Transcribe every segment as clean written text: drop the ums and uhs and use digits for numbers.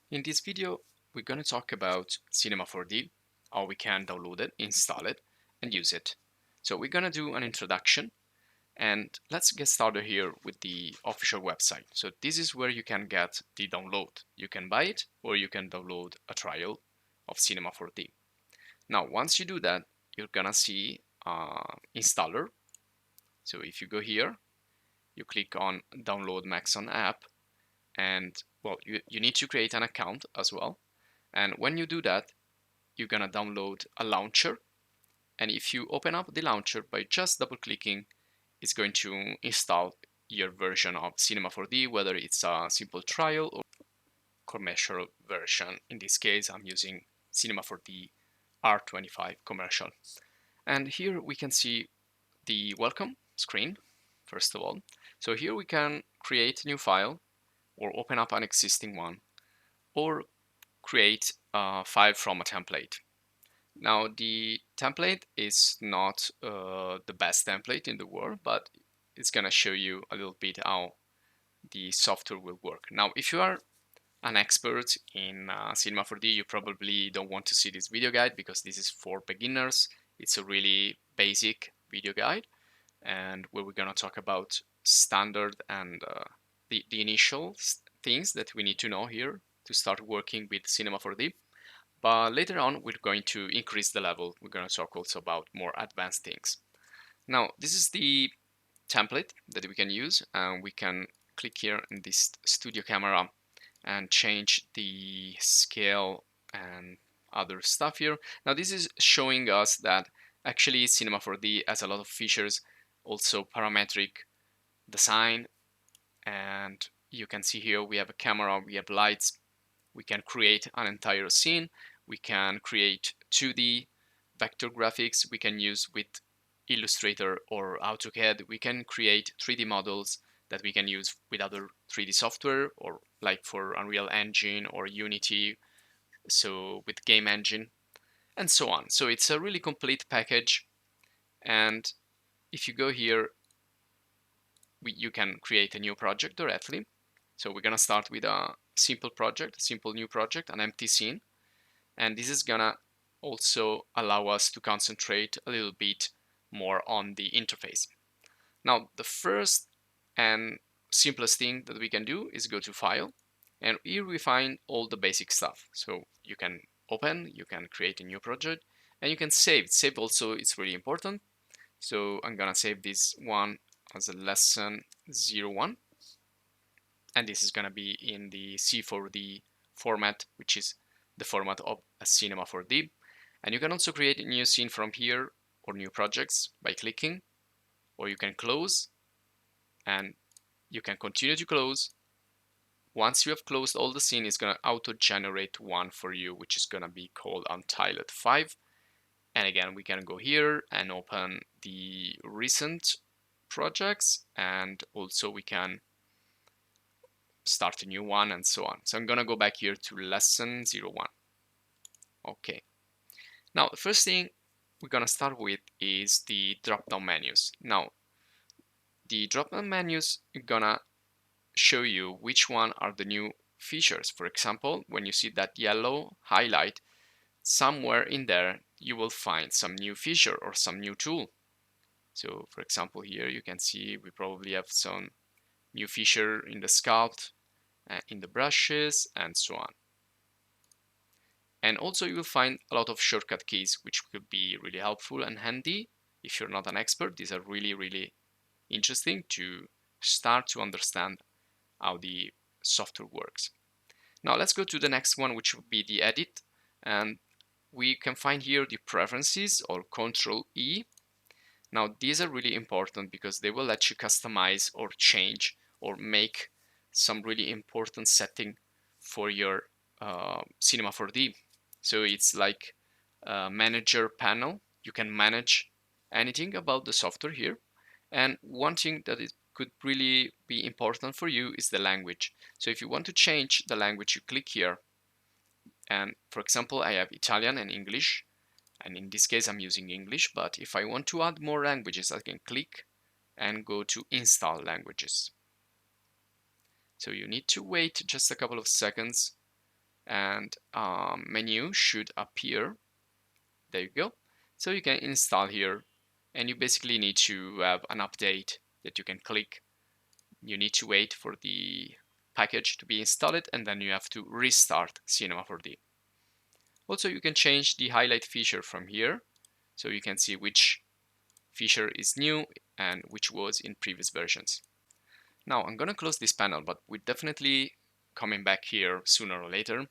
In this video, we're going to talk about Cinema 4D, how we can download it, install it, and use it. So we're going to do an introduction, and let's get started here with the official website. So this is where you can get the download. You can buy it, or you can download a trial of Cinema 4D. Now, once you do that, you're going to see installer. So if you go here, you click on Download Maxon app, and well, you need to create an account as well. And when you do that, you're gonna download a launcher. And if you open up the launcher by just double clicking, it's going to install your version of Cinema 4D, whether it's a simple trial or commercial version. In this case, I'm using Cinema 4D R25 commercial. And here we can see the welcome screen, first of all. So here we can create a new file or open up an existing one, or create a file from a template. Now, the template is not the best template in the world, but it's going to show you a little bit how the software will work. Now, if you are an expert in Cinema 4D, you probably don't want to see this video guide because this is for beginners. It's a really basic video guide, and where we're going to talk about standard and the initial things that we need to know here to start working with Cinema 4D. But later on, we're going to increase the level. We're going to talk also about more advanced things. Now, this is the template that we can use, and we can click here in this studio camera and change the scale and other stuff here. Now, this is showing us that actually Cinema 4D has a lot of features, also parametric design, and you can see here we have a camera, we have lights, we can create an entire scene, we can create 2D vector graphics, we can use with Illustrator or AutoCAD, we can create 3D models that we can use with other 3D software, or like for Unreal Engine or Unity, so with Game Engine, and so on. So it's a really complete package, and if you go here, you can create a new project directly. So we're gonna start with a simple project, a simple new project, an empty scene. And this is gonna also allow us to concentrate a little bit more on the interface. Now, the first and simplest thing that we can do is go to File, and here we find all the basic stuff. So you can open, you can create a new project, and you can save. Save also is really important. So I'm gonna save this one as a lesson 01, and this is gonna be in the C4D format, which is the format of a Cinema 4D. And you can also create a new scene from here or new projects by clicking, or you can close, and you can continue to close. Once you have closed all the scene, it's gonna auto-generate one for you, which is gonna be called Untitled 5. And again, we can go here and open the recent projects, and also we can start a new one and so on. So I'm gonna go back here to lesson 01. Okay. Now, the first thing we're gonna start with is the drop-down menus. Now, the drop-down menus are gonna show you which one are the new features. For example, when you see that yellow highlight, somewhere in there you will find some new feature or some new tool. So for example, here you can see we probably have some new feature in the sculpt, in the brushes, and so on. And also you will find a lot of shortcut keys, which could be really helpful and handy if you're not an expert. These are really, really interesting to start to understand how the software works. Now let's go to the next one, which would be the edit. And we can find here the preferences, or Control E. Now these are really important because they will let you customize or change or make some really important setting for your Cinema 4D. So it's like a manager panel. You can manage anything about the software here. And one thing that it could really be important for you is the language. So if you want to change the language, you click here. And for example, I have Italian and English. And in this case, I'm using English. But if I want to add more languages, I can click and go to Install Languages. So you need to wait just a couple of seconds and menu should appear. There you go. So you can install here, and you basically need to have an update that you can click. You need to wait for the package to be installed, and then you have to restart Cinema 4D. Also, you can change the highlight feature from here, so you can see which feature is new and which was in previous versions. Now I'm gonna close this panel, but we're definitely coming back here sooner or later.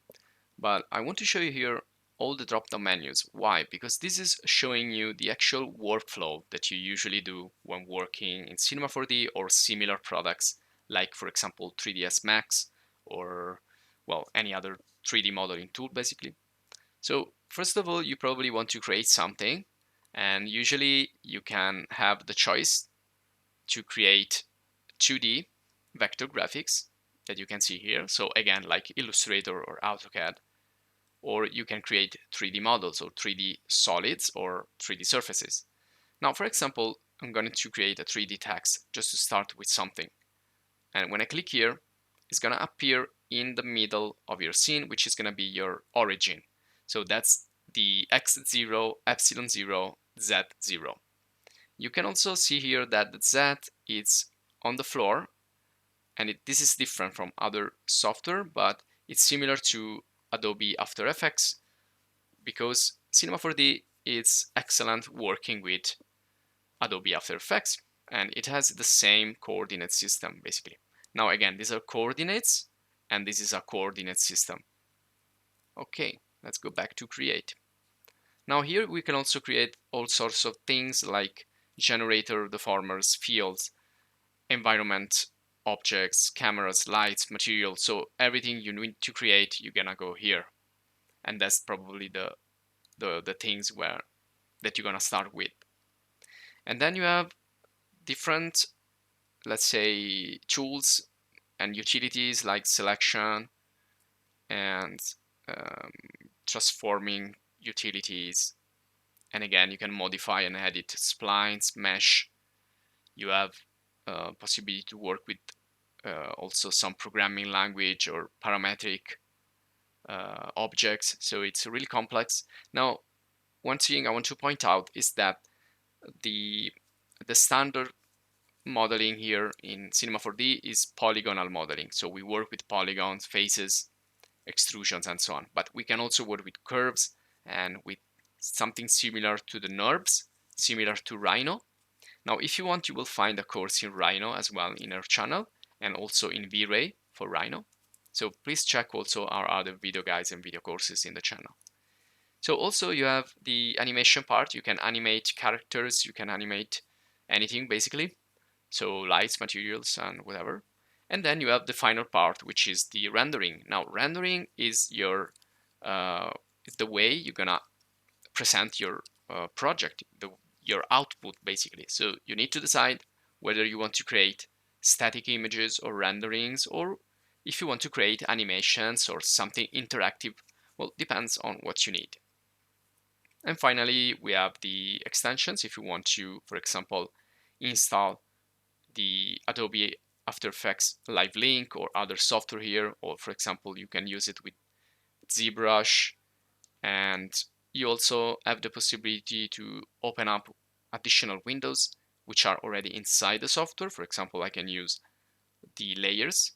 But I want to show you here all the drop-down menus. Why? Because this is showing you the actual workflow that you usually do when working in Cinema 4D or similar products, like for example 3ds Max or, well, any other 3D modeling tool basically. So first of all, you probably want to create something, and usually you can have the choice to create 2D vector graphics that you can see here. So again, like Illustrator or AutoCAD, or you can create 3D models or 3D solids or 3D surfaces. Now, for example, I'm going to create a 3D text just to start with something. And when I click here, it's going to appear in the middle of your scene, which is going to be your origin. So that's the x0, epsilon 0, z0. You can also see here that the z is on the floor, and this is different from other software, but it's similar to Adobe After Effects because Cinema 4D is excellent working with Adobe After Effects, and it has the same coordinate system basically. Now again, these are coordinates, and this is a coordinate system. Okay, let's go back to create. Now here we can also create all sorts of things like generator, deformers, fields, environment, objects, cameras, lights, material. So everything you need to create, you're gonna go here. And that's probably the things that you're gonna start with. And then you have different, let's say, tools and utilities like selection and um, transforming utilities. And again, you can modify and edit splines, mesh. You have possibility to work with also some programming language or parametric objects. So it's really complex. Now, one thing I want to point out is that the standard modeling here in Cinema 4D is polygonal modeling. So we work with polygons, faces, extrusions, and so on. But we can also work with curves and with something similar to the NURBS, similar to Rhino. Now, if you want, you will find a course in Rhino as well in our channel, and also in V-Ray for Rhino. So please check also our other video guides and video courses in the channel. So also you have the animation part. You can animate characters, you can animate anything basically. So lights, materials, and whatever. And then you have the final part, which is the rendering. Now, rendering is your is the way you're gonna present your project, your output basically. So you need to decide whether you want to create static images or renderings, or if you want to create animations or something interactive. Well, depends on what you need. And finally, we have the extensions. If you want to, for example, install the Adobe After Effects Live Link or other software here, or for example, you can use it with ZBrush, and you also have the possibility to open up additional windows which are already inside the software. For example, I can use the layers.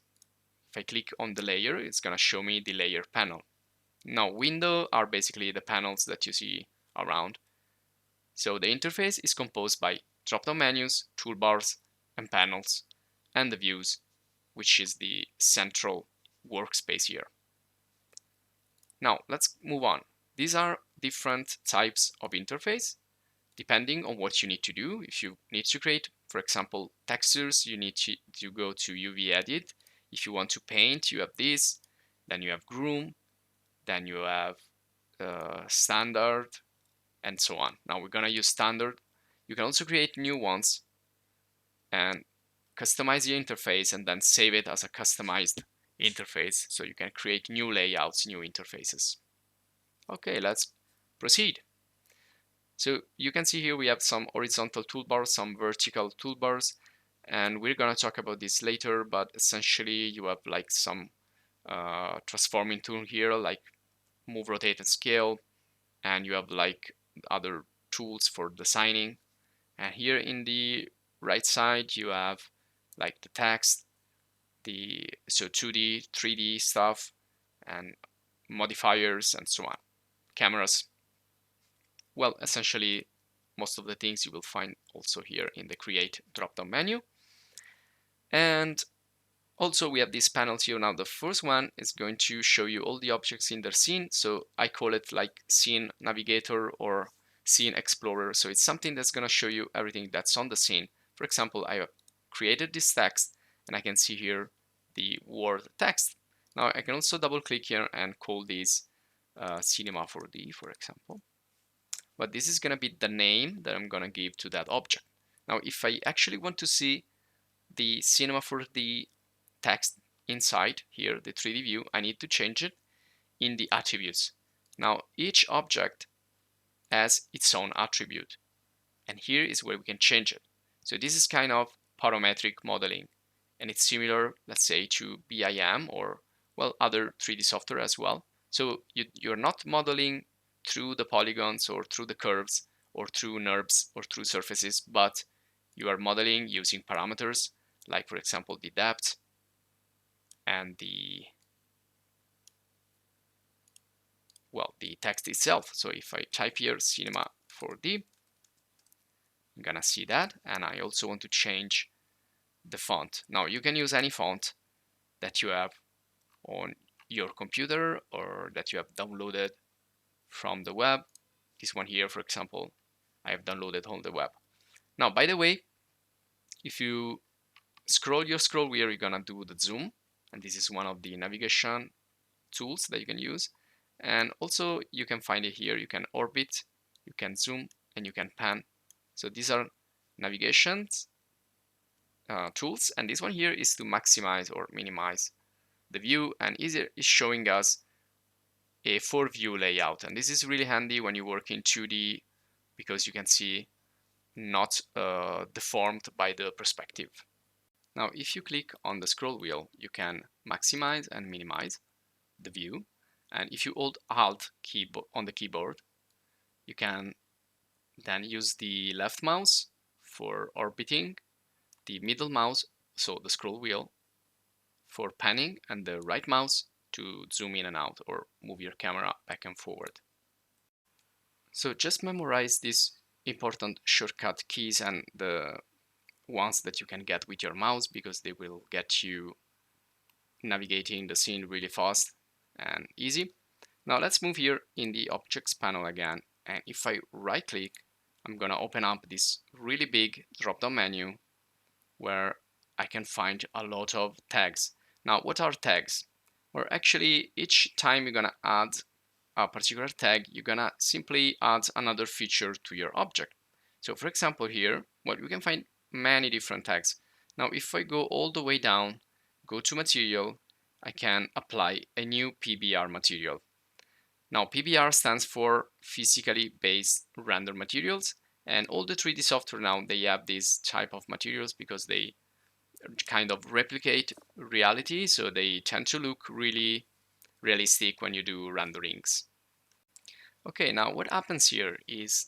If I click on the layer, it's going to show me the layer panel. Now, windows are basically the panels that you see around. So the interface is composed by drop-down menus, toolbars, and panels, and the views, which is the central workspace here. Now, let's move on. These are different types of interface depending on what you need to do. If you need to create, for example, textures, you need to go to UV Edit. If you want to paint, you have this. Then you have Groom. Then you have Standard, and so on. Now we're gonna use Standard. You can also create new ones and customize your interface and then save it as a customized interface so you can create new layouts, new interfaces. Okay, let's proceed. So you can see here we have some horizontal toolbars, some vertical toolbars, and we're gonna talk about this later, but essentially you have like some transforming tool here, like move, rotate, and scale, and you have like other tools for designing. And here in the right side, you have like the text, so 2D, 3D stuff, and modifiers, and so on. Cameras. Well, essentially, most of the things you will find also here in the Create drop-down menu. And also, we have these panels here. Now, the first one is going to show you all the objects in the scene. So I call it like Scene Navigator or Scene Explorer. So it's something that's going to show you everything that's on the scene. For example, I created this text, and I can see here the word text. Now, I can also double click here and call this Cinema 4D, for example. But this is going to be the name that I'm going to give to that object. Now, if I actually want to see the Cinema 4D text inside here, the 3D view, I need to change it in the attributes. Now, each object has its own attribute, and here is where we can change it. So this is kind of parametric modeling, and it's similar, let's say, to BIM or, well, other 3D software as well. So you're not modeling through the polygons or through the curves or through NURBS or through surfaces, but you are modeling using parameters, like, for example, the depth and the text itself. So if I type here Cinema 4D, I'm gonna see that, and I also want to change the font. Now, you can use any font that you have on your computer or that you have downloaded from the web. This one here, for example, I have downloaded on the web. Now, by the way, if you scroll your scroll wheel, you're gonna do the zoom, and this is one of the navigation tools that you can use. And also, you can find it here. You can orbit, you can zoom, and you can pan. So these are navigations tools, and this one here is to maximize or minimize the view, and is showing us a 4-view layout. And this is really handy when you work in 2D because you can see not deformed by the perspective. Now, if you click on the scroll wheel, you can maximize and minimize the view. And if you hold Alt key on the keyboard, you can then use the left mouse for orbiting, the middle mouse, so the scroll wheel, for panning, and the right mouse to zoom in and out or move your camera back and forward. So just memorize these important shortcut keys and the ones that you can get with your mouse, because they will get you navigating the scene really fast and easy. Now let's move here in the objects panel again, and if I right click, I'm gonna open up this really big drop-down menu where I can find a lot of tags. Now, what are tags? Or actually, each time you're gonna add a particular tag, you're gonna simply add another feature to your object. So for example here, we can find many different tags. Now, if I go all the way down, go to material, I can apply a new Pbr material. Now, Pbr stands for physically based render materials, and all the 3D software now, they have this type of materials because they kind of replicate reality, so they tend to look really realistic when you do renderings. Okay, now what happens here is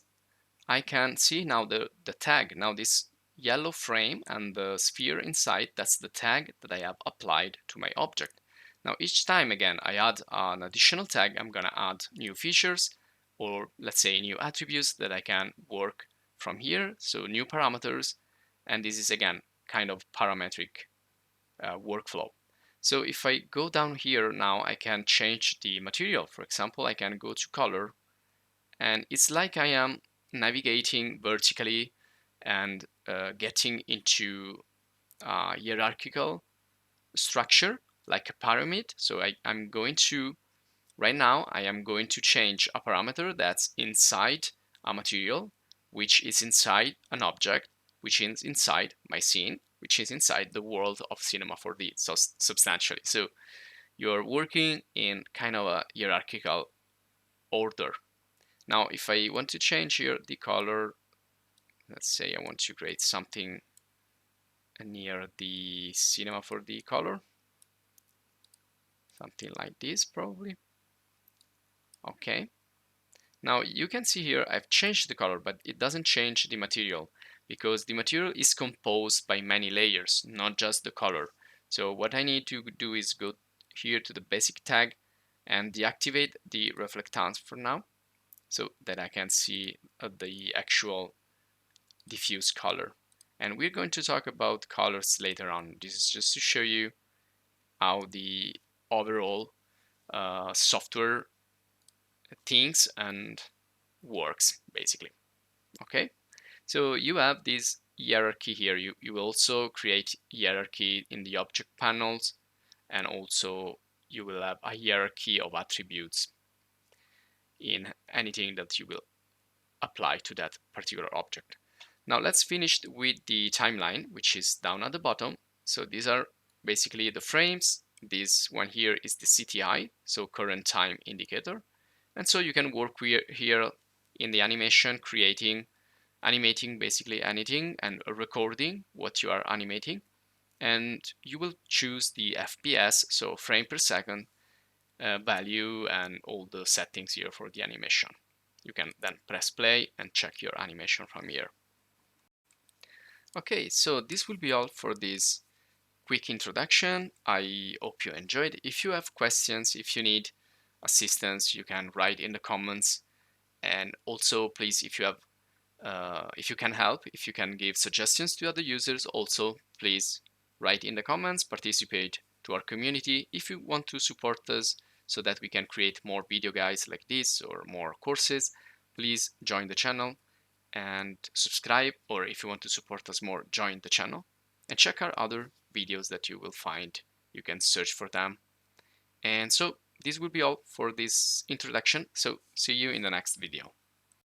I can see now the tag. Now this yellow frame and the sphere inside, that's the tag that I have applied to my object. Now each time, again, I add an additional tag, I'm gonna add new features, or let's say new attributes that I can work from here, so new parameters, and this is again kind of parametric workflow. So if I go down here now, I can change the material. For example, I can go to color, and it's like I am navigating vertically and getting into hierarchical structure like a pyramid. So I'm going to, right now, I am going to change a parameter that's inside a material, which is inside an object, which is inside my scene, which is inside the world of Cinema 4D, so substantially. So you're working in kind of a hierarchical order. Now, if I want to change here the color, let's say I want to create something near the Cinema 4D color, something like this probably. Okay. Now you can see here I've changed the color, but it doesn't change the material because the material is composed by many layers, not just the color. So what I need to do is go here to the basic tag and deactivate the reflectance for now so that I can see the actual diffuse color. And we're going to talk about colors later on. This is just to show you how the overall software thinks and works basically. Okay, so you have this hierarchy here. You also create hierarchy in the object panels, and also you will have a hierarchy of attributes in anything that you will apply to that particular object. Now let's finish with the timeline, which is down at the bottom. So these are basically the frames. This one here is the CTI, so current time indicator. And so you can work here in the animation, animating basically anything and recording what you are animating. And you will choose the FPS, so frame per second value and all the settings here for the animation. You can then press play and check your animation from here. Okay, so this will be all for this quick introduction. I hope you enjoyed. If you have questions, if you need assistance, you can write in the comments. And also, please, if you can help, if you can give suggestions to other users, also please write in the comments, participate to our community. If you want to support us so that we can create more video guides like this or more courses, please join the channel and subscribe, or if you want to support us more, join the channel and check our other videos that you will find. You can search for them. And so this will be all for this introduction. So see you in the next video.